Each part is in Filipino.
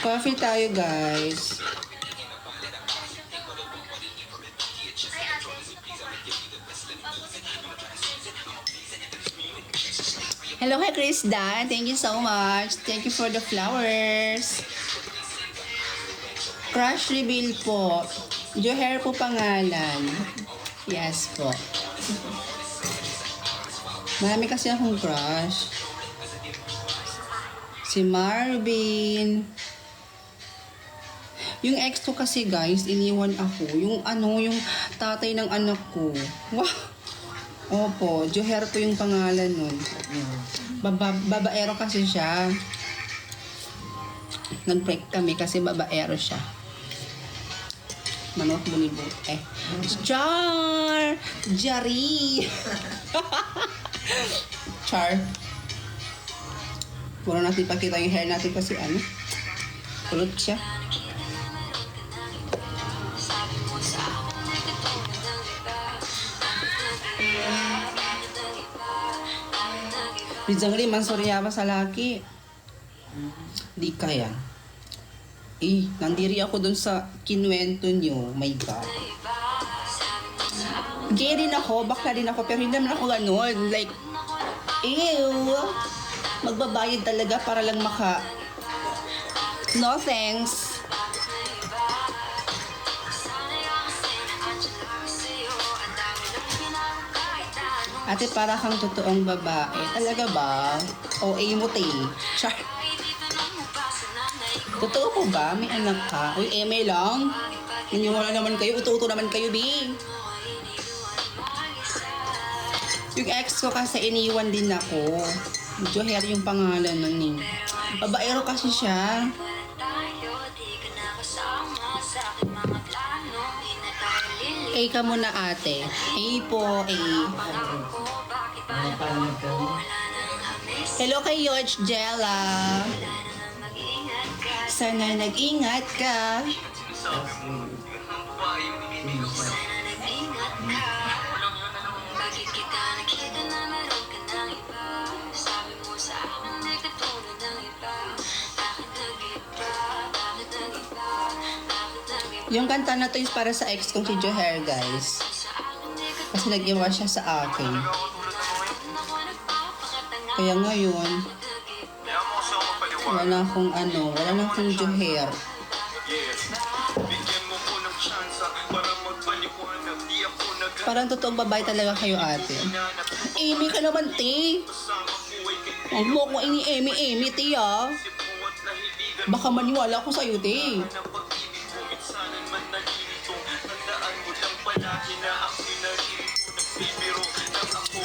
Coffee tayo, guys. Hello kay Chris Dan. Thank you so much. Thank you for the flowers. Crush reveal po. Joher po pangalan. Yes po. Marami kasi akong crush. Si Marvin. Yung ex ko kasi, guys, iniwan ako. Yung tatay ng anak ko. Wow! Opo, Joher po yung pangalan nun. Babaero kasi siya. Nag-break kami kasi babaero siya. Manok bunibot. Char! Jari! Char. Puro natin ipakita yung hair natin kasi kulot siya. Rizangri, mansoryawa sa laki. Di kaya. Nandiri ako dun sa kinuwento nyo. My God. Gay rin ako, bakla rin ako, pero hindi naman ako ganun. Like, ew. Magbabayad talaga para lang no thanks. Ate, para kang totoong babae. Talaga ba? OA mo, te. Char. Totoo po ba? May anak ka? Uy, eme lang. Niniwala naman kayo. Uto-uto naman kayo, B. Yung ex ko kasi iniwan din ako. Joher yung pangalan nun. Babaero kasi siya. Ka muna, ate. Po, Hello kay Yoj Jella. Sana nag-ingat ka. Yung kanta na to is para sa ex kong si Joher, guys. Kasi nag-iwan siya sa akin. Kaya ngayon, wala na akong Joher. Parang totoong babae talaga kayo, ate. Amy ka naman, te. Huwag mo akong Amy, te, ah. Baka maniwala ako sa'yo, te.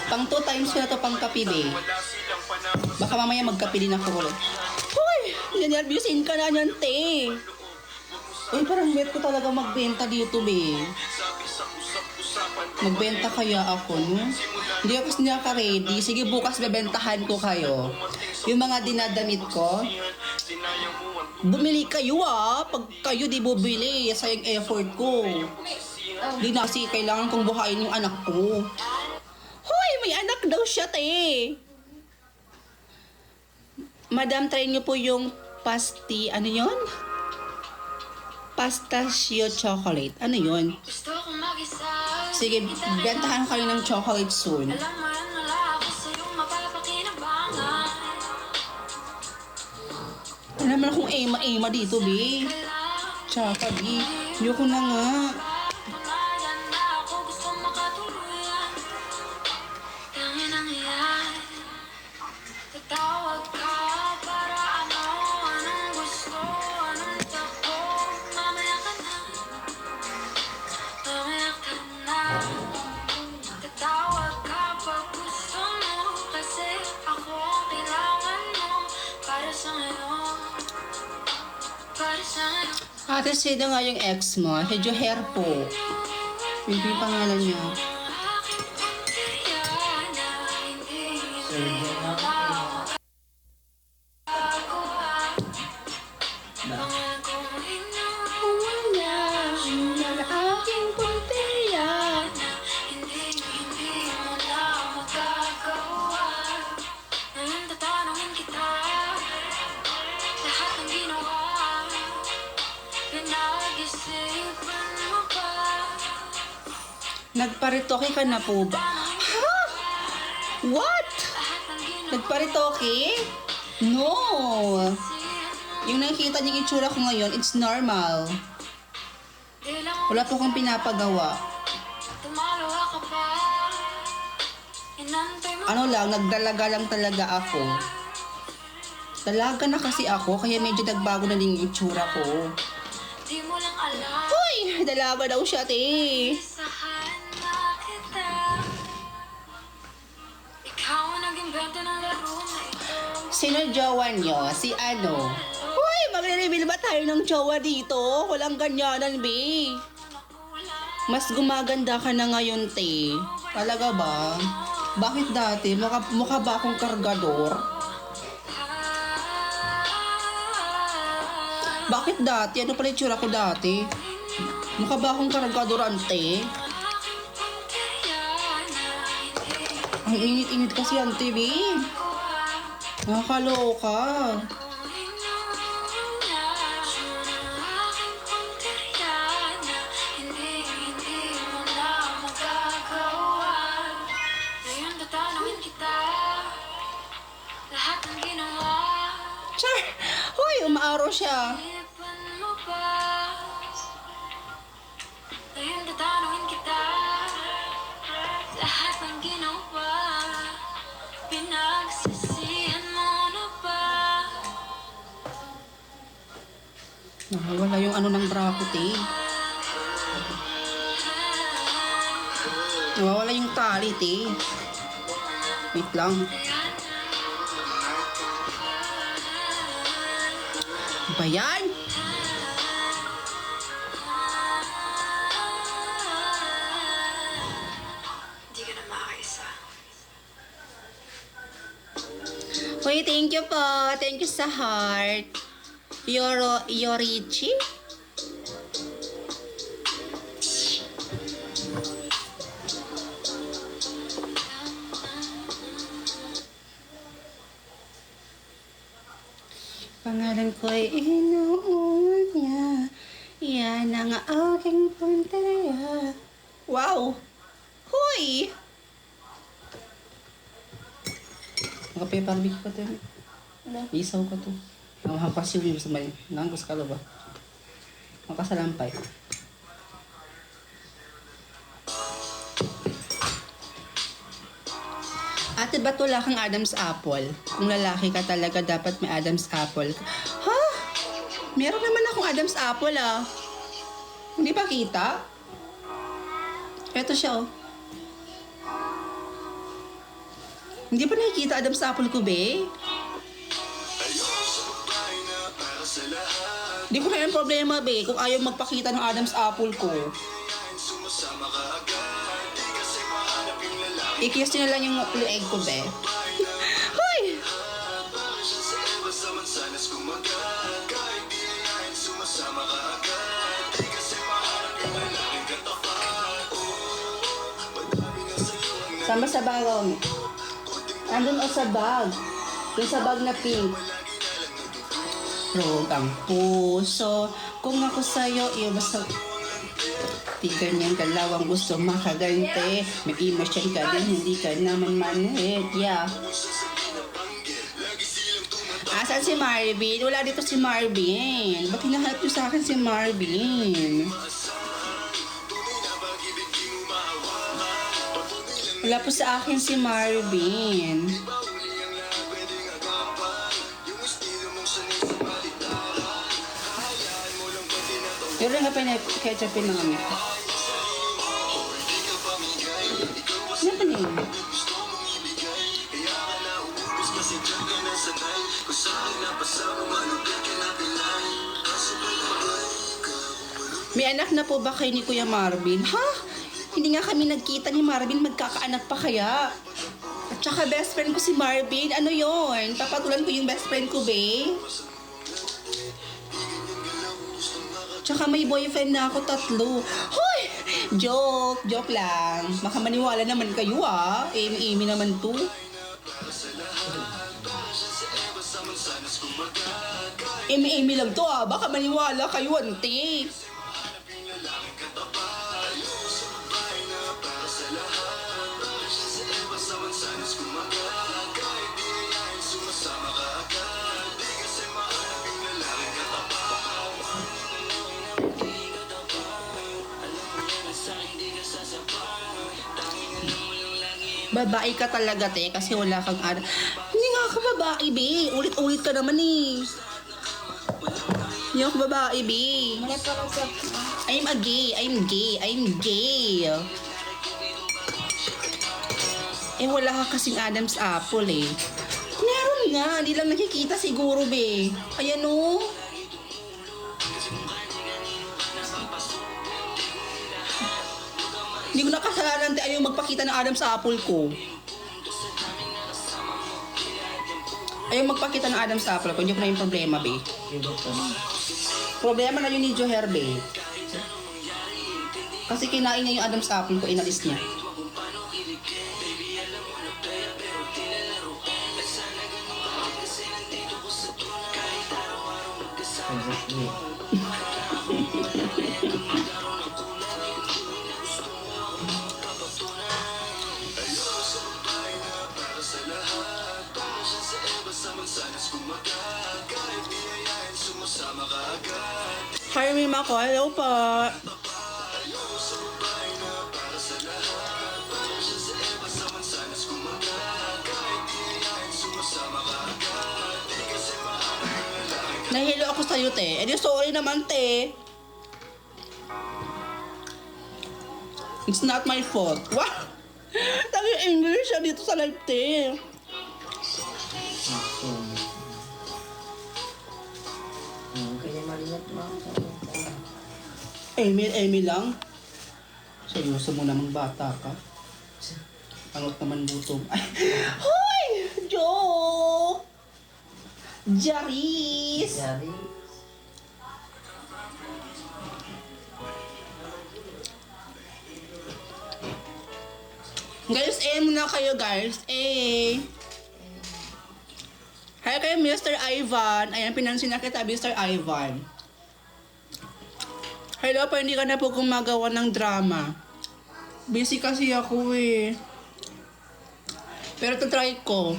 Pang 2 times ko na to pang kape, be. Baka mamaya magkape din ako ulit. Hoy! Nannervyusin ka na yan, te. Uy, parang bet ko talaga magbenta dito, be. Magbenta kaya ako, no? Hindi ako ready. Sige, bukas bebentahan ko kayo. Yung mga dinadamit ko. Bumili kayo, ah. Pag kayo di bumili, sayang effort ko. Di na kasi kailangan kong buhayin yung anak ko. Hoy, may anak daw siya, te. Madam, try niyo po yung ano yun? Pistachio chocolate. Ano yun? Sige, bentahan kayo ng chocolate soon. Alam mo na kung ema dito, be. Tsaka, be. Ayoko na nga. Ate, sino nga yung ex mo? Si Joher po. Yung pangalan niya. Nagparitoke ka na po ba? Ha? What? Nagparitoke? No. Yung nakikita niyong itsura ko ngayon, it's normal. Wala po akong pinapagawa. Ano lang, nagdalaga lang talaga ako. Dalaga na kasi ako, kaya medyo nagbago na din yung itsura ko. Hoy! Dalaga daw siya, te. Sino jowa nyo? Si ano? Hoy! Magre-reveal ba tayo ng jowa dito? Walang ganyanan, be. Mas gumaganda ka na ngayon, te. Talaga ba? Bakit dati? Mukha ba akong kargador? Bakit dati? Ano pala itsura ko dati? Mukha ba akong kargador, ante? Ang init-init kasi, ante, be. Nakakaloka. Char! Hoy, umaaro siya. Nakawala yung ano ng bracket eh. Nawawala yung talit eh. Wait lang. Ba yan? Hindi ka na makaisa. Hoy, thank you po. Thank you sa heart. Yorichi? Pangalan ko ay inuun niya. Yan ang aking punteriya. Wow! Hoy! Naka-paper big pa ito. Isaw ko to. Nakahampas yung sa may nanggus ka ba? Makasalampay. Ate, ba't wala kang Adam's apple? Kung lalaki ka talaga, dapat may Adam's apple. Ha? Meron naman akong Adam's apple ah. Hindi pa kita? Eto siya oh. Hindi pa nakikita Adam's apple ko, be? Di ko na yung problema, be, kung ayaw magpakita ng Adam's apple ko. I-kiss nyo na lang yung egg ko, be. Hoy! Sama sa bagong. Andun o sa bag. Yung sa bag na pink. Rogang puso, kung ako sa'yo, basta di ganyan kalawang gusto makagante. May emosyon ka din, hindi ka naman manhit, yeah. Asan si Marvin? Wala dito si Marvin. Ba't hinahanap niyo sa akin si Marvin? Wala po sa akin si Marvin. Pero nga pa ketchupin ng amin. Ano pa niyo? May anak na po ba kayo ni Kuya Marvin? Ha? Hindi nga kami nagkita ni Marvin, magkakaanak pa kaya? At saka best friend ko si Marvin, ano yon? Papatulan ko yung best friend ko, be? Tsaka may boyfriend na ako 3. Hoy! Joke! Joke lang. Baka maniwala naman kayo ah. Amy naman to. Amy lang to ah. Baka maniwala kayo, ante. Babae ka talaga, te, kasi wala kang Adam. Hindi nga ka babae, be. Ulit-ulit ka naman, eh. Hindi ako babae, be. Mali pa lang sa... I'm a gay. I'm gay. I'm gay. Eh, wala ka kasing Adam's apple, eh. Meron nga. Hindi lang nakikita siguro, be. Ayan, oh. Hindi ko nakasalanan, te. Ayaw magpakita ng Adam's apple ko. Ayaw magpakita ng Adam's apple ko. Hindi ko na yung problema, be. Problema na yun ni Joher, be. Kasi kinain niya yung Adam's apple ko, inalis niya. Hi, Mima ko. Hello pa. Nahilo ako sa'yo, te. Eh, di sorry naman, te. It's not my fault. Wow! Tagi English siya dito sa live, te. Kaya malingat mo. Amy lang. Seryoso mo namang bata ka. Pangot naman butong. Ay! Hoy! Joke! Jaris! Yari. Guys, muna kayo, guys. Hi kayo, Mr. Ivan. Ayan, pinansin na kita, Mr. Ivan. Hello pa, hindi ka na po gumagawa ng drama. Busy kasi ako, eh. Pero try ko.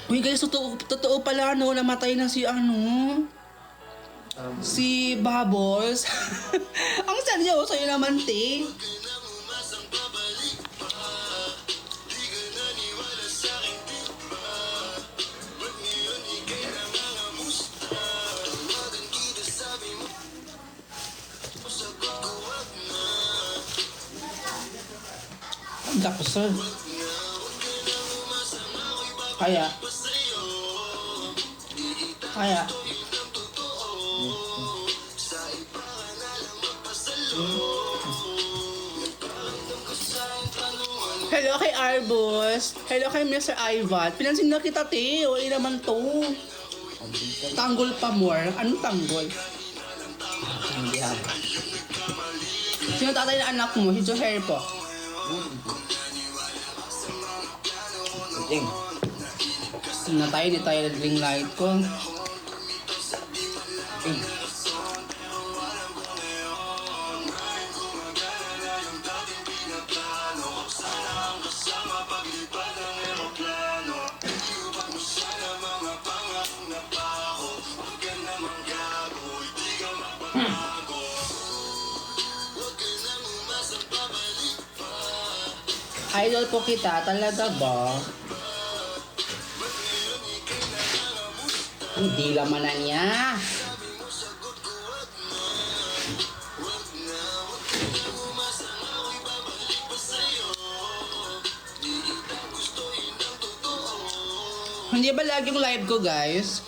Uy guys, totoo pala, no, namatay na si si Bubbles. Ang seryoso yun naman, te. Ang dako, sir. Kaya. Hello kay Arbus. Hello kay Mr. Ivan. Pinansin na kita, te. Wala naman to. Tanggol pa more. Anong tanggol? Hindi ako. Sino tatay na anak mo? Si Joher po. Puting. Natay ni tayo ng ring light ko. Idol po kita, talaga ba? Hindi laman na niya. Hindi ba lagi yung live ko, guys?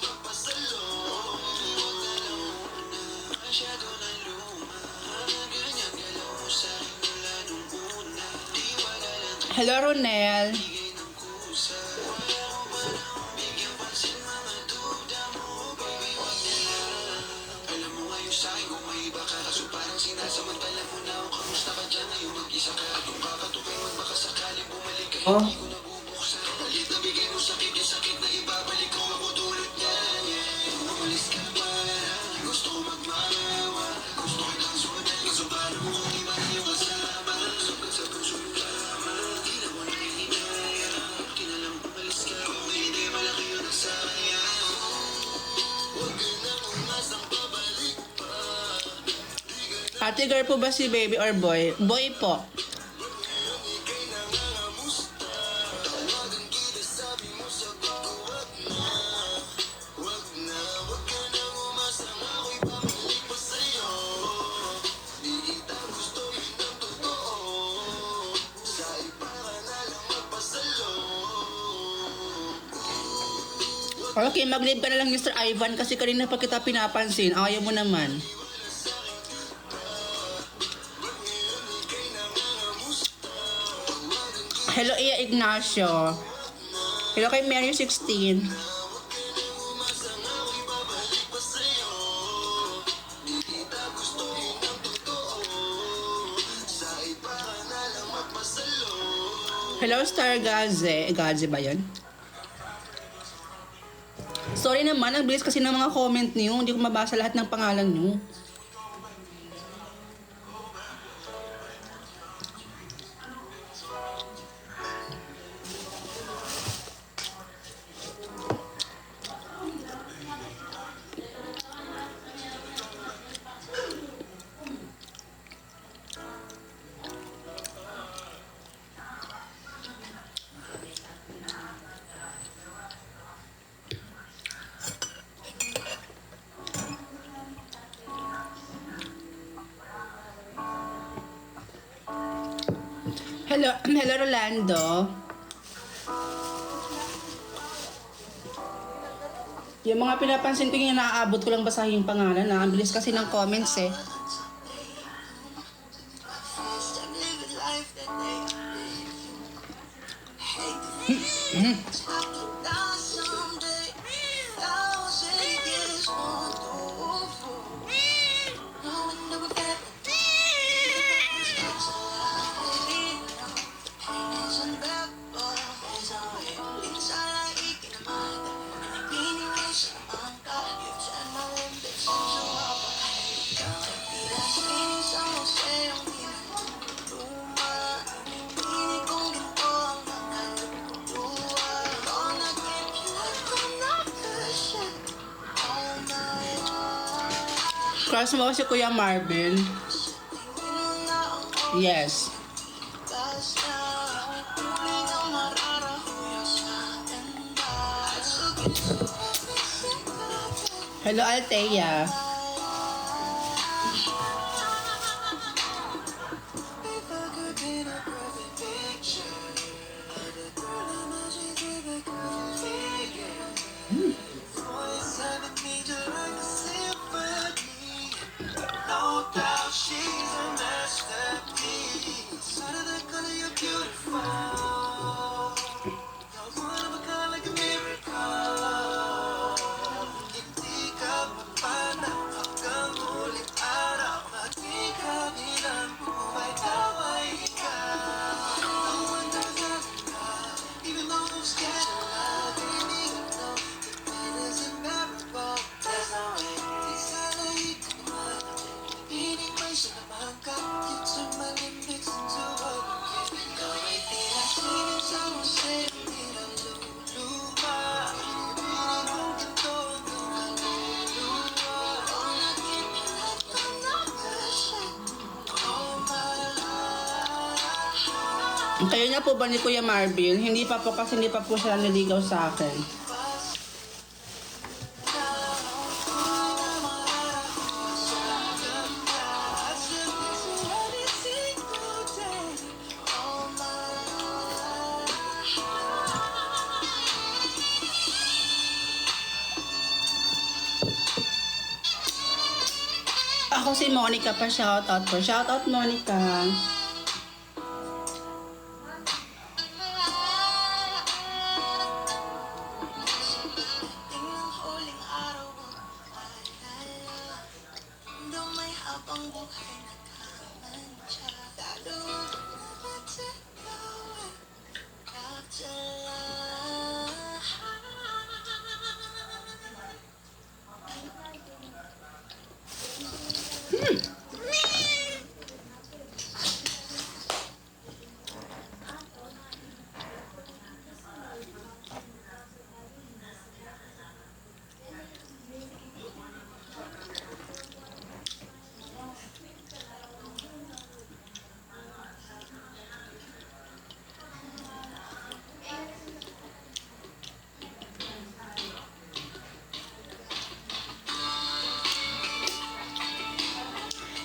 Hello, Ronel. Oh. Ate girl po ba si baby or boy? Boy po. Okay, mag-leave ka na lang, Mr. Ivan, kasi kanina pa kita pinapansin. Ayaw mo naman. Hello, Iya Ignacio. Hello kay Mary 16. Hello, Star Gaze. Gaze ba yun? Sorry naman, ang bilis kasi ng mga comment niyo. Hindi ko mabasa lahat ng pangalan niyo. Hello, hello Rolando. Yung mga pinapansin ko yung naaabot ko lang basahin yung pangalan na. Ang bilis kasi ng comments eh. Crush mo si Kuya Marvin? Yes. Hello, Althea. Kayo na po ba ni Kuya Marvin? Hindi pa po kasi hindi pa po siya naligaw sa akin. Ako si Monica pa, shoutout po. Shoutout Monica.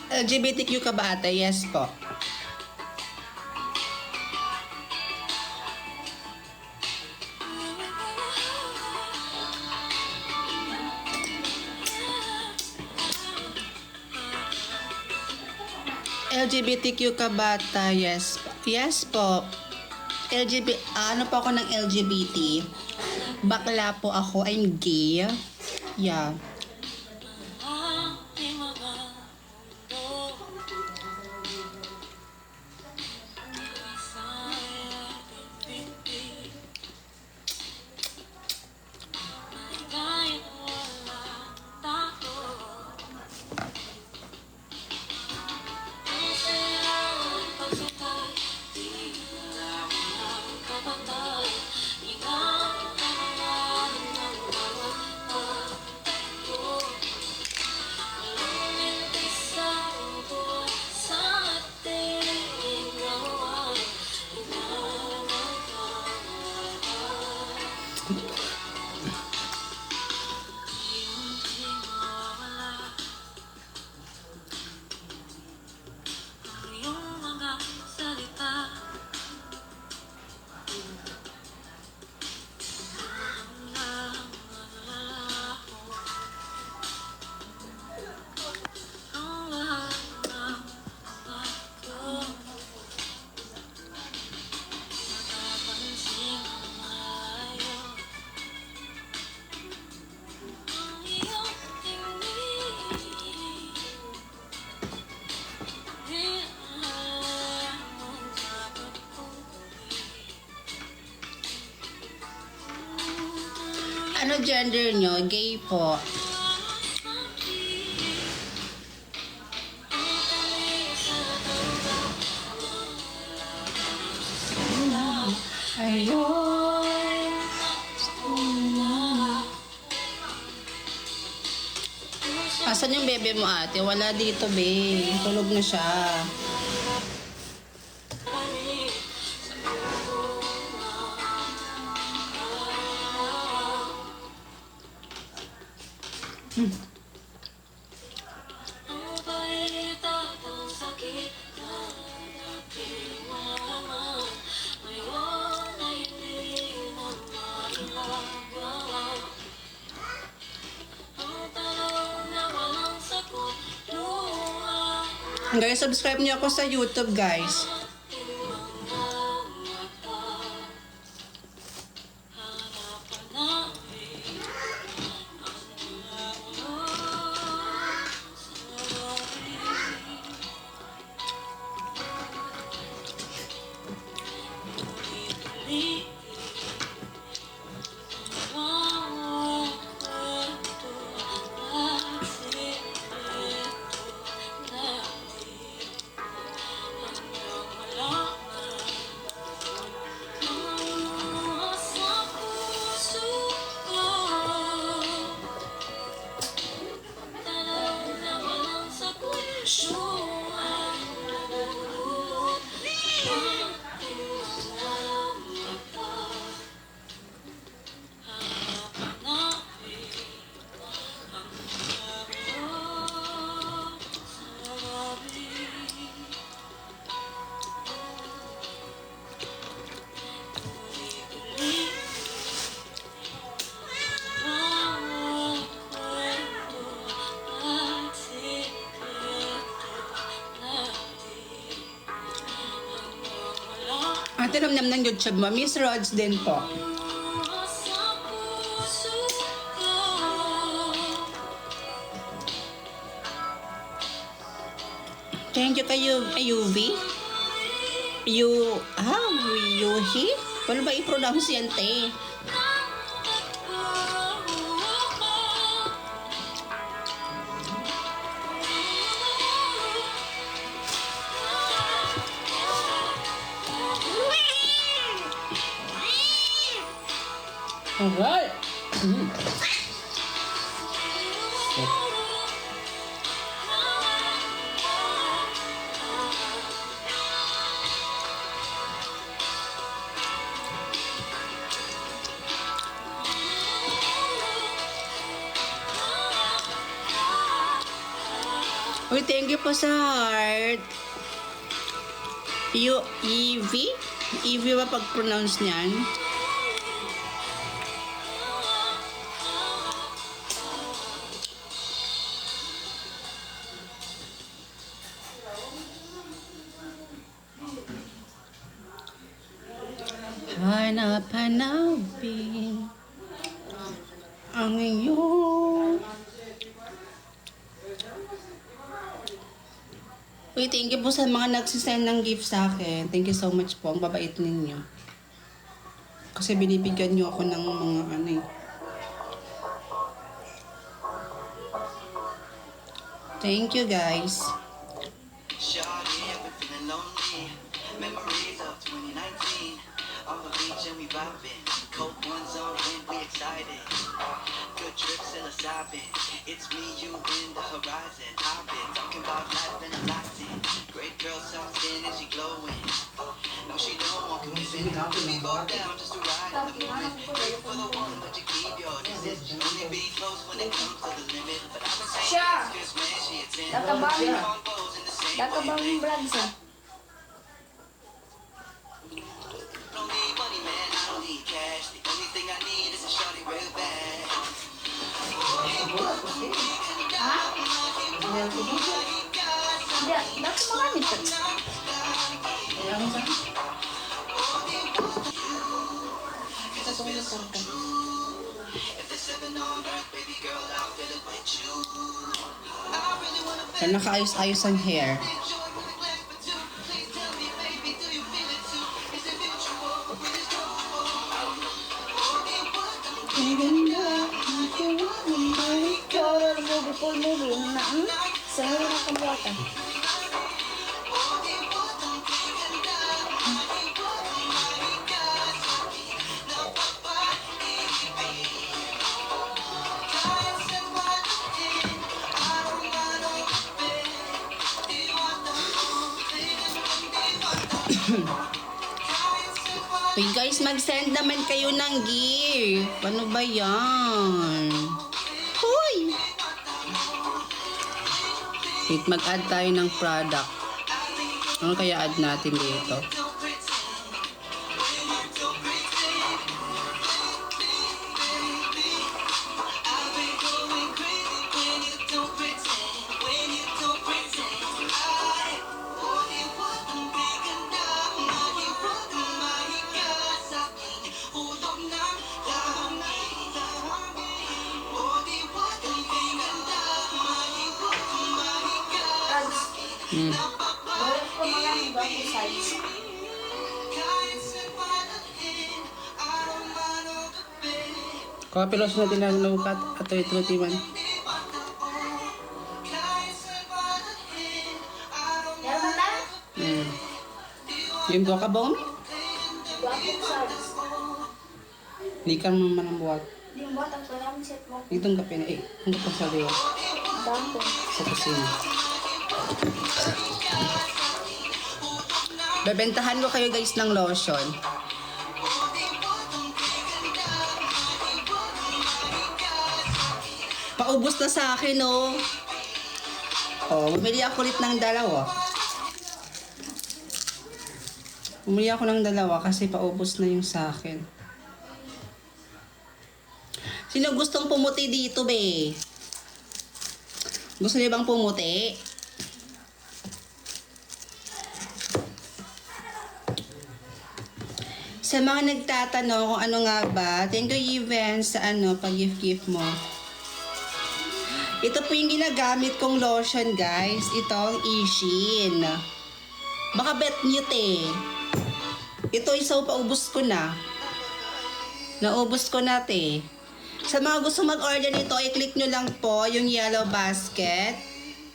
LGBTQ ka ba ate? Yes po. LGBTQ ka bata? Yes po. Yes po. Ano po ako ng LGBT? Bakla po ako. I'm gay. Yeah. Ano gender nyo? Gay po. Ayun. Asan yung bebe mo ate? Wala dito, be. Tulog na siya. Guys, subscribe niyo ako sa YouTube, guys. Ate Ramnam ng YouTube mo. Miss Rods din po. Thank you kayo, UV. Yuhi? Paano ba i-pronounce yan, te? Alright. Wait Uy, thank you po sa heart. Evie? Evie ba pag-pronounce niyan? Hanap-hanapin ang iyong... Uy, thank you po sa mga nagsisend ng gift sa akin. Thank you so much po. Ang babait ninyo. Kasi binibigyan nyo ako ng mga ano eh. Thank you guys. Shawty, I've been feeling lonely. Memories of 2019. On the beach and we vibing. Cold ones on hand, we excited. Good trip, psilocybin. It's me, you, and the horizon. I've been talking about life and a Latin. Great girl, soft skin, and she glowing. No, she don't want commitment. We both down just to ride in the moment. Pray for the one, but you keep your distance. Only be close when it comes to the limit. But I've been saying this, 'cause man, she a 10. Databang, On bows in the same databang wavelength. vlogs ah. Don't need money, man, I don't need cash. The only thing I need is a shawty real bad. Hindi, dapat marami to. Kaya nakaayos-ayos ang hair. Ikaw na movie, full movie. Yung na, sa'yo na kambuatan. Uy guys, mag-send naman kayo ng gift. Ano ba yan? Hoy! Wait, mag-add tayo ng product. Ano kaya add natin dito? Balik ko mga bagong size. Kapilos natin ang lukat at ito timan. Yan mo na? Yung dua ka ba? Bagong size. Hindi ka naman ang buhat. Hindi mo batang parang set mo. Itong kape na eh. Ang kape sa liwa. Damo. Sa kusina. Bebentahan ko kayo guys ng lotion. Paubos na sa akin, oh. Oh, bumili ako ulit ng dalawa. Bumili ako ng dalawa kasi paubos na yung sa akin. Sino gustong pumuti dito, be? Gusto niyo bang pumuti? Sa mga nagtatanong kung ano nga ba, thank you Even sa pag-gift mo. Ito po yung ginagamit kong lotion guys. Itong Ishin. Baka bet nyo te. Ito isa paubos ko na. Naubos ko na te. Sa mga gusto mag-order nito, i-click nyo lang po yung yellow basket.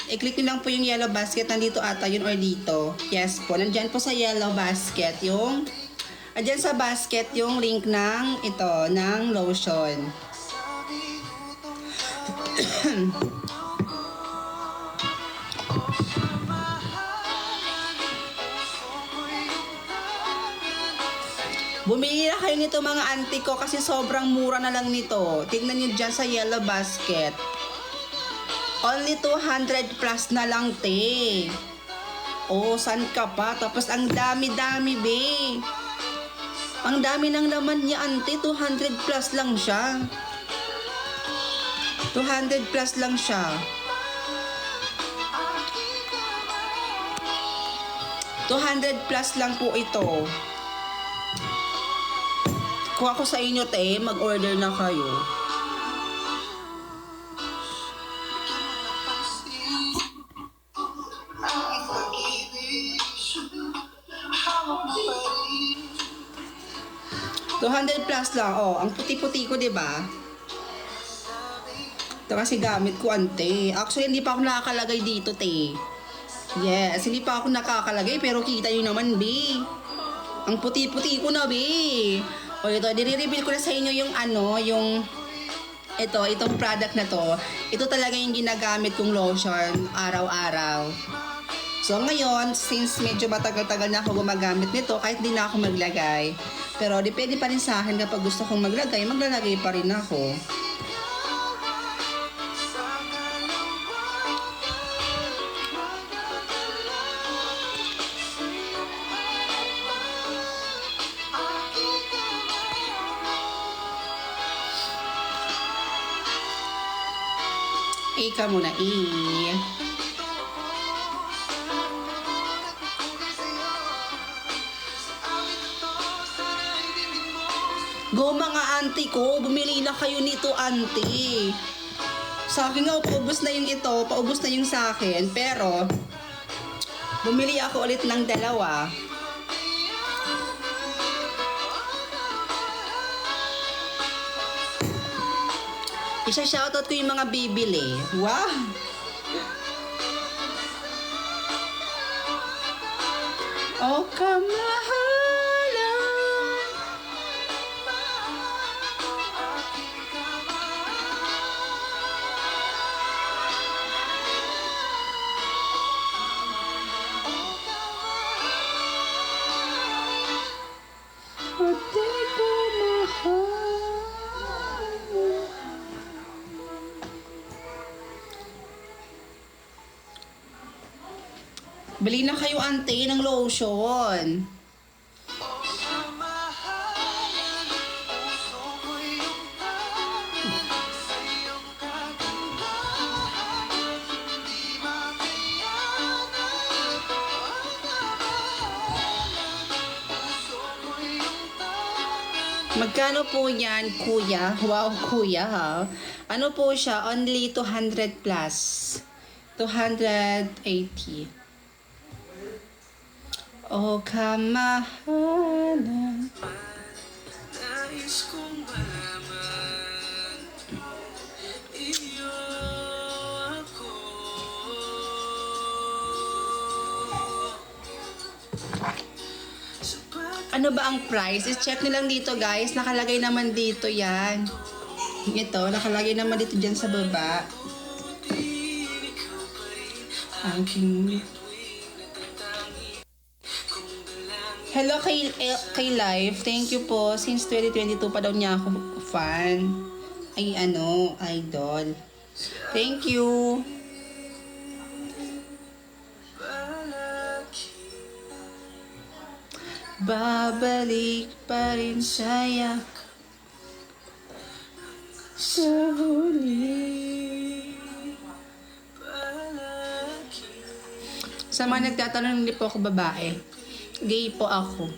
I-click nyo lang po yung yellow basket. Nandito ata yun or dito. Yes po. Nandyan po sa yellow basket yung... Andyan sa basket yung link ng ng lotion. Bumili na kayo nito mga auntie ko kasi sobrang mura na lang nito. Tingnan nyo dyan sa yellow basket. Only 200 plus na lang, te. Oh, san ka pa? Tapos ang dami-dami, be. Ang dami ng laman niya, ante. 200 plus lang siya. 200 plus lang siya. 200 plus lang po ito. Kuha ko sa inyo, te. Mag-order na kayo. $200 plus lang. Oh, ang puti-puti ko, 'di ba? Ito kasi gamit ko, ante. Actually, hindi pa ako nakakalagay dito, te. Yes, hindi pa ako nakakalagay, pero kita nyo naman, be. Ang puti-puti ko na, be. O ito, dire-reveal ko na sa inyo yung itong product na to. Ito talaga yung ginagamit kong lotion araw-araw. So ngayon, since medyo matagal-tagal na ako gumagamit nito, kahit di na ako maglagay, pero depende pa rin sa akin kapag gusto kong maglagay, maglalagay pa rin ako. Ika muna, Go mga auntie ko, bumili na kayo nito, auntie. Sa akin nga, paubos na yung ito, paubos na yung sa akin, pero bumili ako ulit ng dalawa. Isa-shoutout ko yung mga bibili. Wow! Oh, kamahalan. Oh, di ko mahal. Bili na kayo, ante, ng lotion. Magkano po yan, kuya? Wow, kuya, ha? Ano po siya? Only 200 plus. 280. Oh, kamahalan. Nais kong malaman, iyo ako. Ano ba ang price? I-check nyo lang dito, guys. Nakalagay naman dito yan. Ito, nakalagay naman dito dyan sa baba. Aking... Hello kay Live. Thank you po. Since 2022 pa daw niya ako fan. Ay, idol. Thank you. Babalik pa rin saya sa huli. Sa mga nagtatanong, hindi po ako babae. Gay po ako.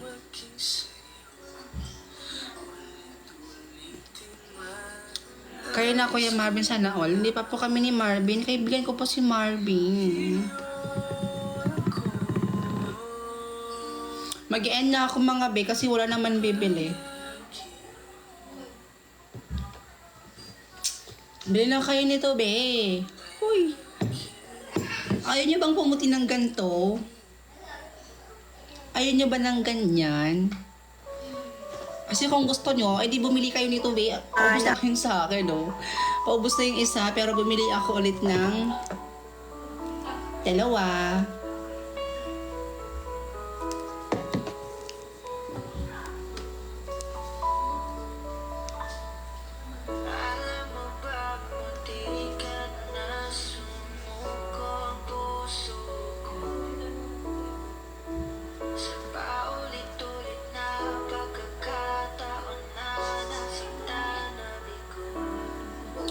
Kayo na, Kuya Marvin, sana all. Hindi pa po kami ni Marvin. Kaibigan ko po si Marvin. Mag-end na ako mga be kasi wala naman bibili. Bili na kayo nito, be. Uy. Ayaw niyo bang pumuti ng ganito? Ayaw nyo ba ng ganyan? Kasi kung gusto nyo, di bumili kayo nito, be. Paubos na yung sa akin, no? Paubos na yung isa, pero bumili ako ulit ng dalawa. Alam mo ba kung di ka na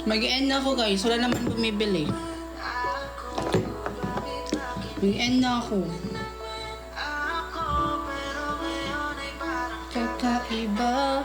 Mag-end na ako guys. Wala naman bumibili. Mag-end na ako. Kakaiba.